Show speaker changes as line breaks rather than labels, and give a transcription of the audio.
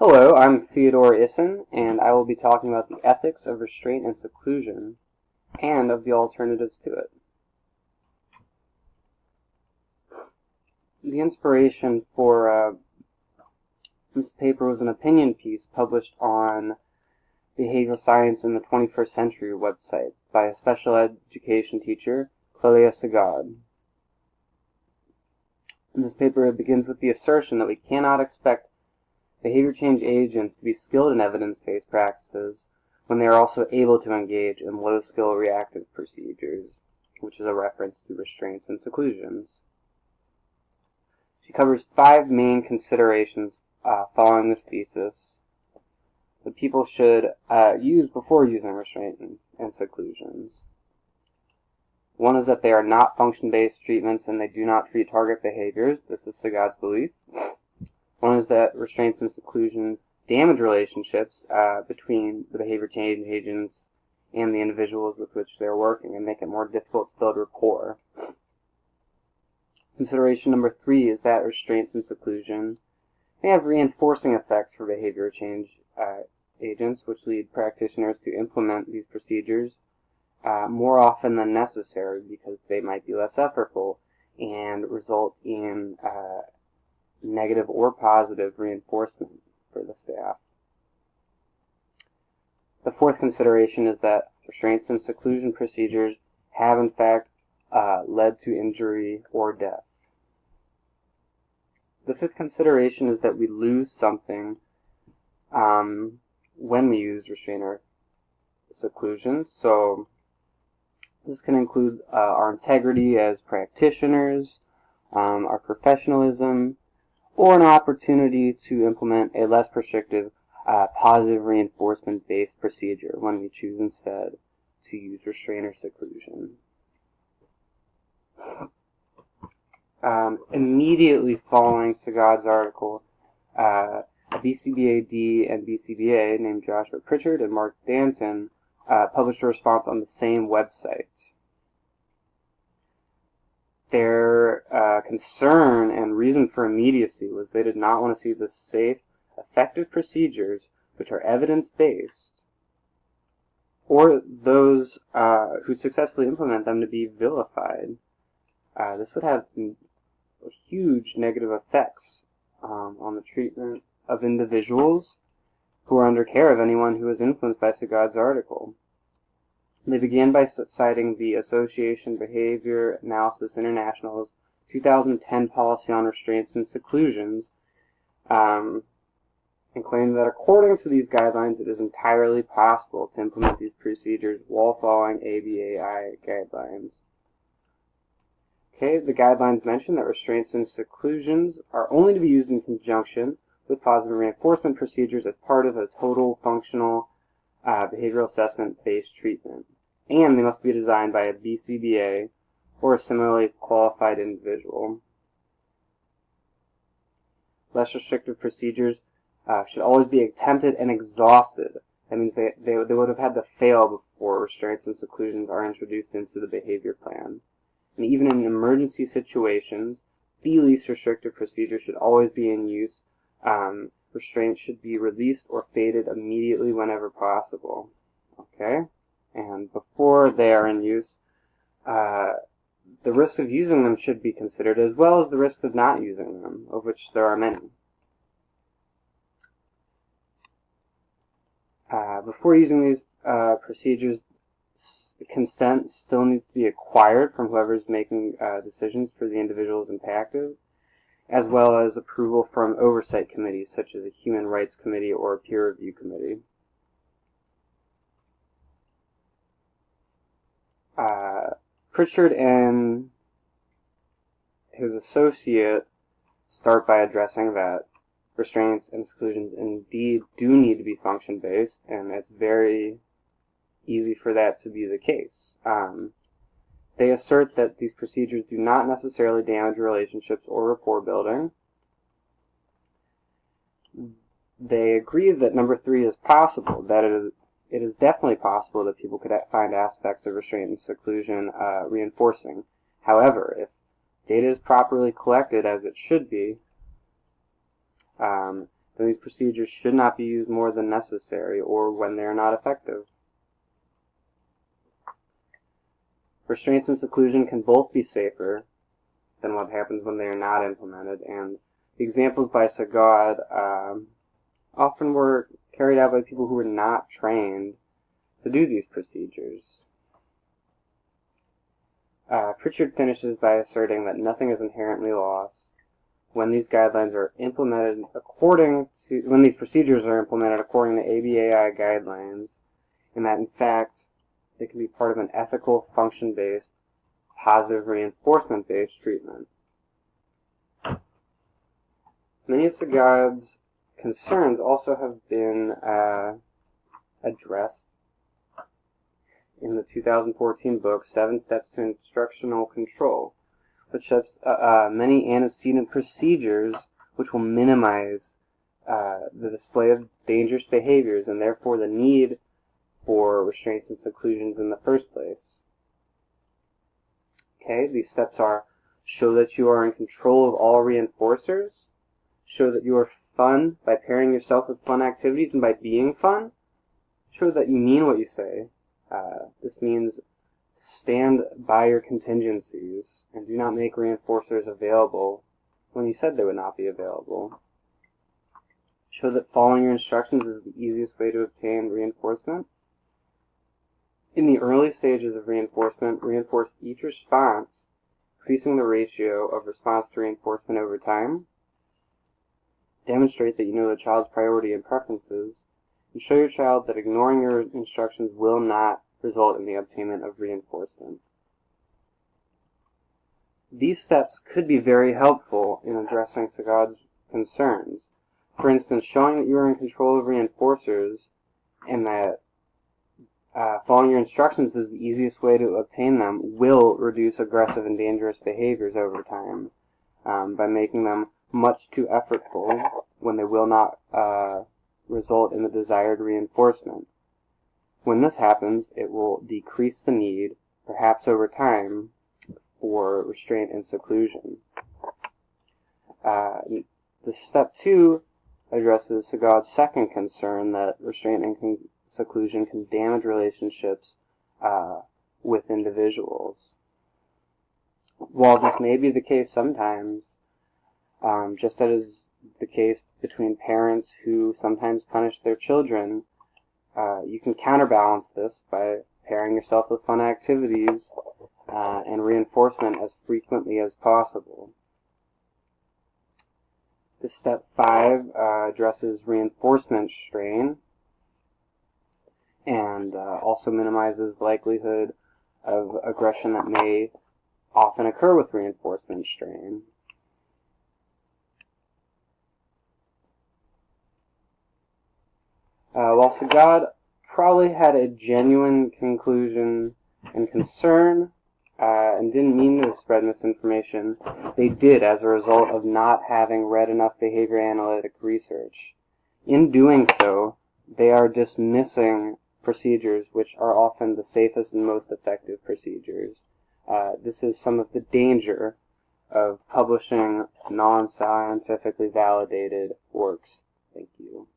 Hello, I'm Theodore Issen, and I will be talking about the ethics of restraint and seclusion, and of the alternatives to it. The inspiration for this paper was an opinion piece published on Behavioral Science in the 21st Century website by a special education teacher, Clelia Sagad. This paper begins with the assertion that we cannot expect behavior change agents to be skilled in evidence-based practices when they are also able to engage in low-skill reactive procedures, which is a reference to restraints and seclusions. She covers 5 main considerations following this thesis that people should use before using restraint and seclusions. One is that they are not function-based treatments and they do not treat target behaviors. This is Sagad's belief. One is that restraints and seclusions damage relationships between the behavior change agents and the individuals with which they're working and make it more difficult to build rapport. Consideration number 3 is that restraints and seclusion may have reinforcing effects for behavior change agents, which lead practitioners to implement these procedures more often than necessary because they might be less effortful and result in negative or positive reinforcement for the staff. The 4th consideration is that restraints and seclusion procedures have in fact led to injury or death. The 5th consideration is that we lose something when we use restraint or seclusion. So this can include our integrity as practitioners, our professionalism, or an opportunity to implement a less restrictive, positive reinforcement-based procedure when we choose instead to use restraint or seclusion. Immediately following Sagad's article, a BCBA-D and BCBA named Joshua Pritchard and Mark Danton published a response on the same website. Their concern and reason for immediacy was they did not want to see the safe, effective procedures which are evidence-based, or those who successfully implement them to be vilified. This would have huge negative effects on the treatment of individuals who are under care of anyone who is influenced by Sagad's article. They began by citing the Association Behavior Analysis International's 2010 policy on restraints and seclusions, and claimed that according to these guidelines, it is entirely possible to implement these procedures while following ABAI guidelines. Okay, the guidelines mention that restraints and seclusions are only to be used in conjunction with positive reinforcement procedures as part of a total functional behavioral assessment-based treatment, and they must be designed by a BCBA or a similarly qualified individual. Less restrictive procedures should always be attempted and exhausted. That means they would have had to fail before restraints and seclusions are introduced into the behavior plan. And even in emergency situations, the least restrictive procedure should always be in use. Restraints should be released or faded immediately whenever possible. Okay? And before they are in use, the risks of using them should be considered, as well as the risks of not using them, of which there are many. Before using these procedures, consent still needs to be acquired from whoever is making decisions for the individuals impacted, as well as approval from oversight committees such as a human rights committee or a peer review committee. Pritchard and his associate start by addressing that restraints and seclusions indeed do need to be function-based, and it's very easy for that to be the case. They assert that these procedures do not necessarily damage relationships or rapport building. They agree that number 3 is possible, that it is definitely possible that people could find aspects of restraint and seclusion reinforcing. However, if data is properly collected as it should be, then these procedures should not be used more than necessary or when they are not effective. Restraints and seclusion can both be safer than what happens when they are not implemented, and the examples by Sagad often were carried out by people who were not trained to do these procedures. Pritchard finishes by asserting that nothing is inherently lost when these guidelines are implemented when these procedures are implemented according to ABAI guidelines, and that in fact they can be part of an ethical, function-based, positive reinforcement-based treatment. Many of Sagad's concerns also have been addressed in the 2014 book, 7 Steps to Instructional Control, which has many antecedent procedures which will minimize the display of dangerous behaviors and therefore the need for restraints and seclusions in the first place. Okay, these steps are: show that you are in control of all reinforcers, show that you are fun by pairing yourself with fun activities and by being fun, show that you mean what you say. This means stand by your contingencies and do not make reinforcers available when you said they would not be available. Show that following your instructions is the easiest way to obtain reinforcement. In the early stages of reinforcement, reinforce each response, increasing the ratio of response to reinforcement over time. Demonstrate that you know the child's priority and preferences, and show your child that ignoring your instructions will not result in the obtainment of reinforcement. These steps could be very helpful in addressing Sagad's concerns. For instance, showing that you are in control of reinforcers and that following your instructions is the easiest way to obtain them will reduce aggressive and dangerous behaviors over time by making them much too effortful when they will not result in the desired reinforcement. When this happens, it will decrease the need, perhaps over time, for restraint and seclusion. The step 2 addresses Sagad's second concern that restraint and seclusion can damage relationships with individuals. While this may be the case sometimes, just as is the case between parents who sometimes punish their children, you can counterbalance this by pairing yourself with fun activities and reinforcement as frequently as possible. This step 5 addresses reinforcement strain and also minimizes the likelihood of aggression that may often occur with reinforcement strain. While Sagad probably had a genuine conclusion and concern and didn't mean to spread misinformation, they did as a result of not having read enough behavior analytic research. In doing so, they are dismissing procedures which are often the safest and most effective procedures. This is some of the danger of publishing non-scientifically validated works. Thank you.